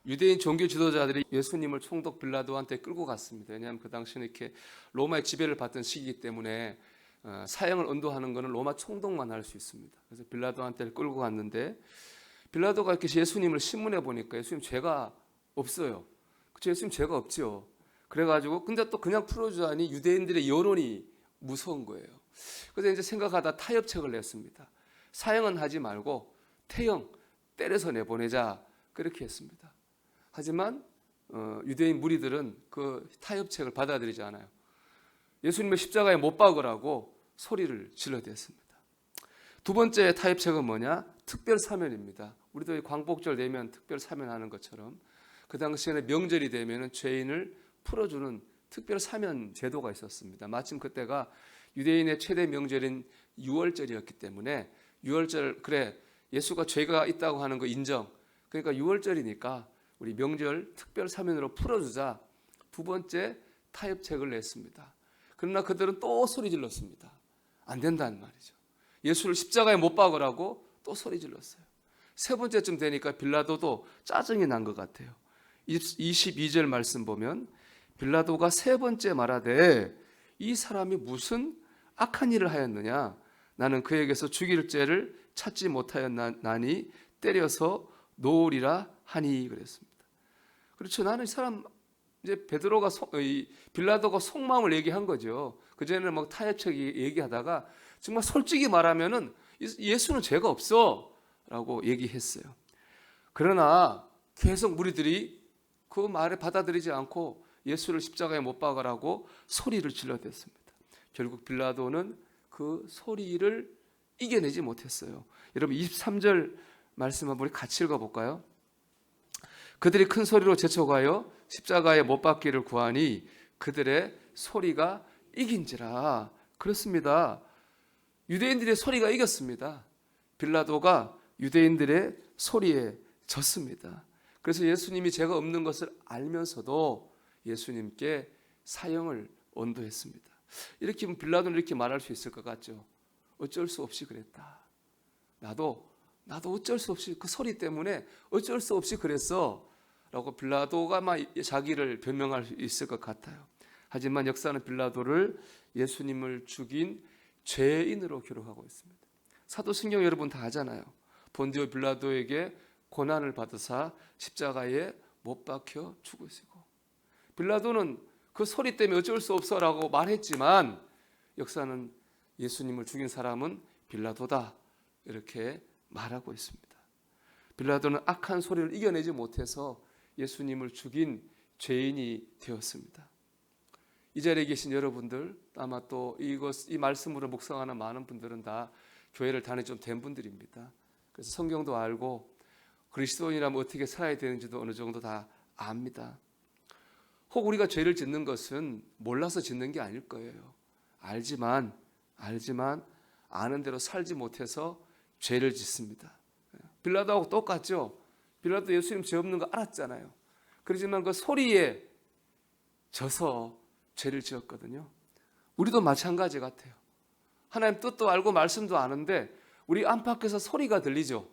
유대인 종교 지도자들이 예수님을 총독 빌라도한테 끌고 갔습니다. 왜냐하면 그 당시는 이렇게 로마의 지배를 받던 시기이기 때문에 사형을 언도하는 것은 로마 총독만 할 수 있습니다. 그래서 빌라도한테 끌고 갔는데 빌라도가 이렇게 예수님을 신문해 보니까 예수님 죄가 없어요. 그렇죠? 예수님 죄가 없죠. 그래가지고 근데 또 그냥 풀어주자니 유대인들의 여론이 무서운 거예요. 그래서 이제 생각하다 타협책을 냈습니다. 사형은 하지 말고 태형 때려서 내보내자 그렇게 했습니다. 하지만 유대인 무리들은 그 타협책을 받아들이지 않아요. 예수님의 십자가에 못 박으라고 소리를 질러댔습니다. 두 번째 타협책은 뭐냐? 특별 사면입니다. 우리도 광복절 되면 특별 사면하는 것처럼 그 당시에는 명절이 되면 죄인을 풀어주는 특별 사면 제도가 있었습니다. 마침 그때가 유대인의 최대 명절인 유월절이었기 때문에 유월절 그래 예수가 죄가 있다고 하는 거 인정. 그러니까 유월절이니까 우리 명절 특별 사면으로 풀어주자. 두 번째 타협책을 냈습니다. 그러나 그들은 또 소리 질렀습니다. 안 된다는 말이죠. 예수를 십자가에 못 박으라고 또 소리 질렀어요. 세 번째쯤 되니까 빌라도도 짜증이 난 것 같아요. 22절 말씀 보면 빌라도가 세 번째 말하되 이 사람이 무슨 악한 일을 하였느냐? 나는 그에게서 죽일 죄를 찾지 못하였나니 때려서 놓으리라 하니 그랬습니다. 그렇죠. 나는 이 사람 이제 빌라도가 속마음을 얘기한 거죠. 그전에는 막 타협책 얘기하다가 정말 솔직히 말하면은 예수는 죄가 없어라고 얘기했어요. 그러나 계속 무리들이 그 말에 받아들이지 않고 예수를 십자가에 못 박으라고 소리를 질러댔습니다. 결국 빌라도는 그 소리를 이겨내지 못했어요. 여러분 23절 말씀 한번 우리 같이 읽어볼까요? 그들이 큰 소리로 재촉하여 십자가에 못 박기를 구하니 그들의 소리가 이긴지라. 그렇습니다. 유대인들의 소리가 이겼습니다. 빌라도가 유대인들의 소리에 졌습니다. 그래서 예수님이 죄가 없는 것을 알면서도 예수님께 사형을 언도했습니다. 이렇게 보면 빌라도는 이렇게 말할 수 있을 것 같죠. 어쩔 수 없이 그랬다. 나도 어쩔 수 없이 그 소리 때문에 어쩔 수 없이 그랬어 라고 빌라도가 막 자기를 변명할 수 있을 것 같아요. 하지만 역사는 빌라도를 예수님을 죽인 죄인으로 기록하고 있습니다. 사도신경 여러분 다 아잖아요. 본디오 빌라도에게 고난을 받으사 십자가에 못 박혀 죽으시고 빌라도는 그 소리 때문에 어쩔 수 없어라고 말했지만 역사는 예수님을 죽인 사람은 빌라도다 이렇게 말하고 있습니다. 빌라도는 악한 소리를 이겨내지 못해서 예수님을 죽인 죄인이 되었습니다. 이 자리에 계신 여러분들 아마 또 이 말씀으로 묵상하는 많은 분들은 다 교회를 다니 좀 된 분들입니다. 그래서 성경도 알고 그리스도인이라면 어떻게 살아야 되는지도 어느 정도 다 압니다. 혹 우리가 죄를 짓는 것은 몰라서 짓는 게 아닐 거예요. 알지만 아는 대로 살지 못해서 죄를 짓습니다. 빌라도하고 똑같죠. 빌라도 예수님 죄 없는 거 알았잖아요. 그렇지만 그 소리에 져서 죄를 지었거든요. 우리도 마찬가지 같아요. 하나님 뜻도 알고 말씀도 아는데 우리 안팎에서 소리가 들리죠.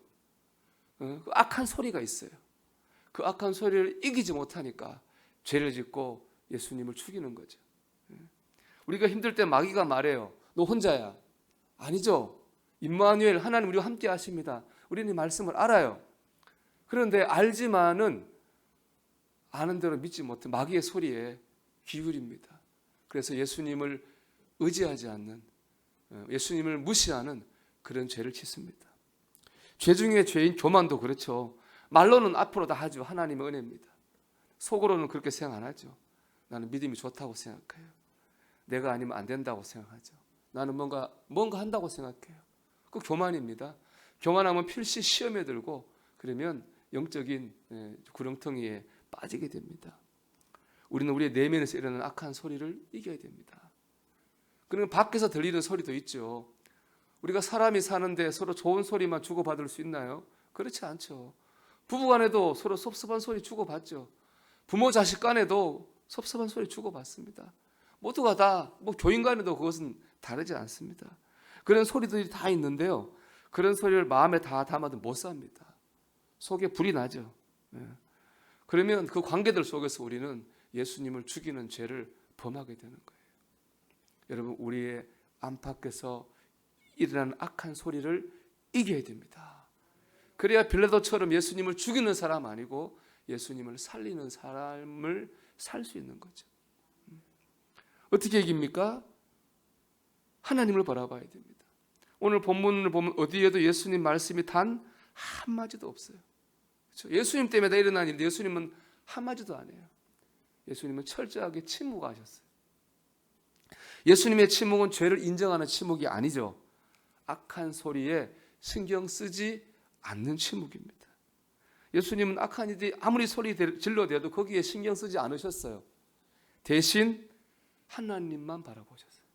그 악한 소리가 있어요. 그 악한 소리를 이기지 못하니까 죄를 짓고 예수님을 죽이는 거죠. 우리가 힘들 때 마귀가 말해요. 너 혼자야. 아니죠. 임마누엘 하나님 우리와 함께 하십니다. 우리는 이 말씀을 알아요. 그런데 알지만은 아는 대로 믿지 못해 마귀의 소리에 기울입니다. 그래서 예수님을 의지하지 않는 예수님을 무시하는 그런 죄를 짓습니다. 죄 중에 죄인 교만도 그렇죠. 말로는 앞으로 다 하죠. 하나님의 은혜입니다. 속으로는 그렇게 생각 안 하죠. 나는 믿음이 좋다고 생각해요. 내가 아니면 안 된다고 생각하죠. 나는 뭔가 한다고 생각해요. 그 교만입니다. 교만하면 필시 시험에 들고 그러면 영적인 구렁텅이에 빠지게 됩니다. 우리는 우리의 내면에서 일어나는 악한 소리를 이겨야 됩니다. 그러면 밖에서 들리는 소리도 있죠. 우리가 사람이 사는데 서로 좋은 소리만 주고받을 수 있나요? 그렇지 않죠. 부부간에도 서로 섭섭한 소리 주고받죠. 부모 자식 간에도 섭섭한 소리 주고받습니다. 모두가 다 교인 간에도 그것은 다르지 않습니다. 그런 소리들이 다 있는데요. 그런 소리를 마음에 다 담아도 못 삽니다. 속에 불이 나죠. 그러면 그 관계들 속에서 우리는 예수님을 죽이는 죄를 범하게 되는 거예요. 여러분, 우리의 안팎에서 일어나는 악한 소리를 이겨야 됩니다. 그래야 빌라도처럼 예수님을 죽이는 사람 아니고 예수님을 살리는 사람을 살 수 있는 거죠. 어떻게 이깁니까? 하나님을 바라봐야 됩니다. 오늘 본문을 보면 어디에도 예수님 말씀이 단 한마디도 없어요. 그렇죠? 예수님 때문에 다 일어난 일인데 예수님은 한마디도 안 해요. 예수님은 철저하게 침묵하셨어요. 예수님의 침묵은 죄를 인정하는 침묵이 아니죠. 악한 소리에 신경 쓰지 않는 침묵입니다. 예수님은 악한 이들이 아무리 소리 질러대도 거기에 신경 쓰지 않으셨어요. 대신 하나님만 바라보셨어요.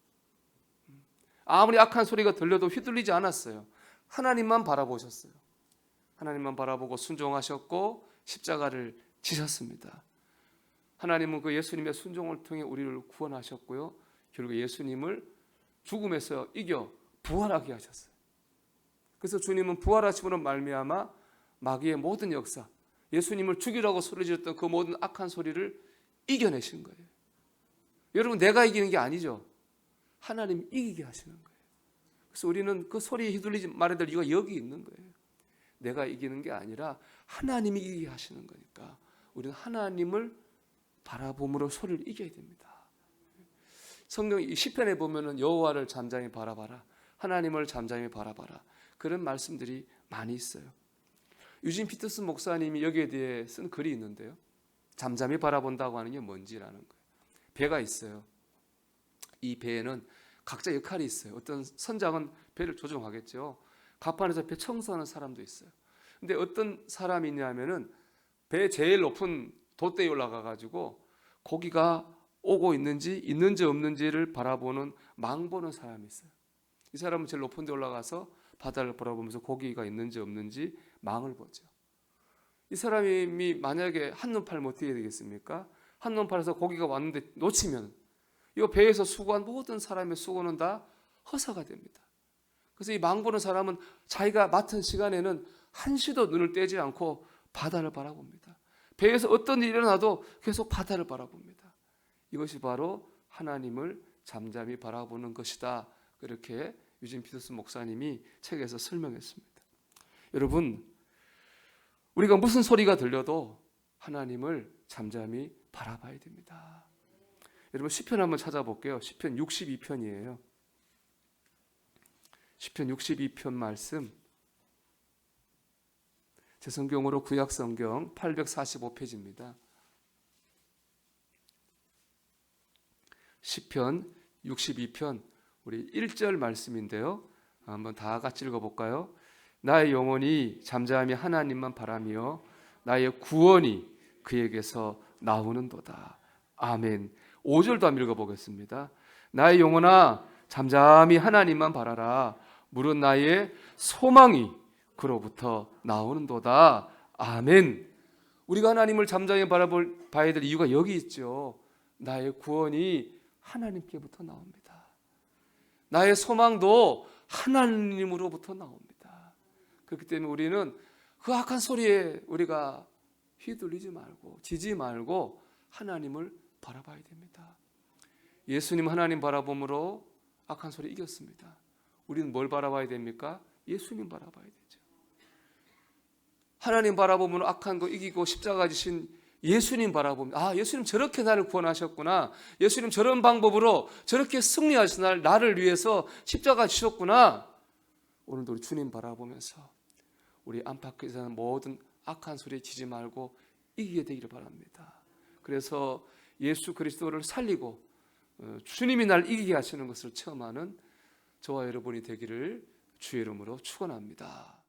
아무리 악한 소리가 들려도 휘둘리지 않았어요. 하나님만 바라보셨어요. 하나님만 바라보고 순종하셨고 십자가를 지셨습니다. 하나님은 그 예수님의 순종을 통해 우리를 구원하셨고요. 결국 예수님을 죽음에서 이겨 부활하게 하셨어요. 그래서 주님은 부활하심으로 말미암아 마귀의 모든 역사, 예수님을 죽이라고 소리질렀던 그 모든 악한 소리를 이겨내신 거예요. 여러분, 내가 이기는 게 아니죠. 하나님이 이기게 하시는 거예요. 그래서 우리는 그 소리에 휘둘리지 말아야 될 이유가 여기 있는 거예요. 내가 이기는 게 아니라 하나님이 이기게 하시는 거니까 우리는 하나님을 바라봄으로 소리를 이겨야 됩니다. 성경 시편에 보면은 여호와를 잠잠히 바라봐라, 하나님을 잠잠히 바라봐라, 그런 말씀들이 많이 있어요. 유진 피터슨 목사님이 여기에 대해 쓴 글이 있는데요. 잠잠히 바라본다고 하는 게 뭔지라는 거예요. 배가 있어요. 이 배에는 각자 역할이 있어요. 어떤 선장은 배를 조종하겠죠. 갑판에서 배 청소하는 사람도 있어요. 근데 어떤 사람이 있냐면은 배 제일 높은 돛대에 올라가 가지고 고기가 오고 있는지 없는지를 바라보는 망 보는 사람이 있어요. 이 사람은 제일 높은 데 올라가서 바다를 바라보면서 고기가 있는지 없는지 망을 보죠. 이 사람이 만약에 한눈 팔면 어떻게 되겠습니까? 한눈 팔아서 고기가 왔는데 놓치면 이 배에서 수고한 모든 사람의 수고는 다 허사가 됩니다. 그래서 이 망 보는 사람은 자기가 맡은 시간에는 한시도 눈을 떼지 않고 바다를 바라봅니다. 배에서 어떤 일이 일어나도 계속 바다를 바라봅니다. 이것이 바로 하나님을 잠잠히 바라보는 것이다. 그렇게 유진 피터슨 목사님이 책에서 설명했습니다. 여러분, 우리가 무슨 소리가 들려도 하나님을 잠잠히 바라봐야 됩니다. 여러분, 시편 한번 찾아볼게요. 시편 62편이에요. 시편 62편 말씀, 제 성경으로 구약성경 845페이지입니다. 시편 62편 우리 1절 말씀인데요. 한번 다 같이 읽어볼까요? 나의 영혼이 잠잠히 하나님만 바라며 나의 구원이 그에게서 나오는도다. 아멘. 5절도 한번 읽어보겠습니다. 나의 영혼아 잠잠히 하나님만 바라라. 물은 나의 소망이 그로부터 나오는도다. 아멘. 우리가 하나님을 잠잠히 바라봐야 될 이유가 여기 있죠. 나의 구원이 하나님께부터 나옵니다. 나의 소망도 하나님으로부터 나옵니다. 그렇기 때문에 우리는 그 악한 소리에 우리가 휘둘리지 말고 지지 말고 하나님을 바라봐야 됩니다. 예수님 하나님 바라봄으로 악한 소리 이겼습니다. 우리는 뭘 바라봐야 됩니까? 예수님 바라봐야 되죠. 하나님 바라보면 악한 거 이기고 십자가 지신 예수님 바라보면 아, 예수님 저렇게 나를 구원하셨구나. 예수님 저런 방법으로 저렇게 승리하신 나를 위해서 십자가 지셨구나. 오늘도 우리 주님 바라보면서 우리 안팎에 사는 모든 악한 소리에 지지 말고 이기게 되기를 바랍니다. 그래서 예수 그리스도를 살리고 주님이 날 이기게 하시는 것을 체험하는 저와 여러분이 되기를 주의 이름으로 축원합니다.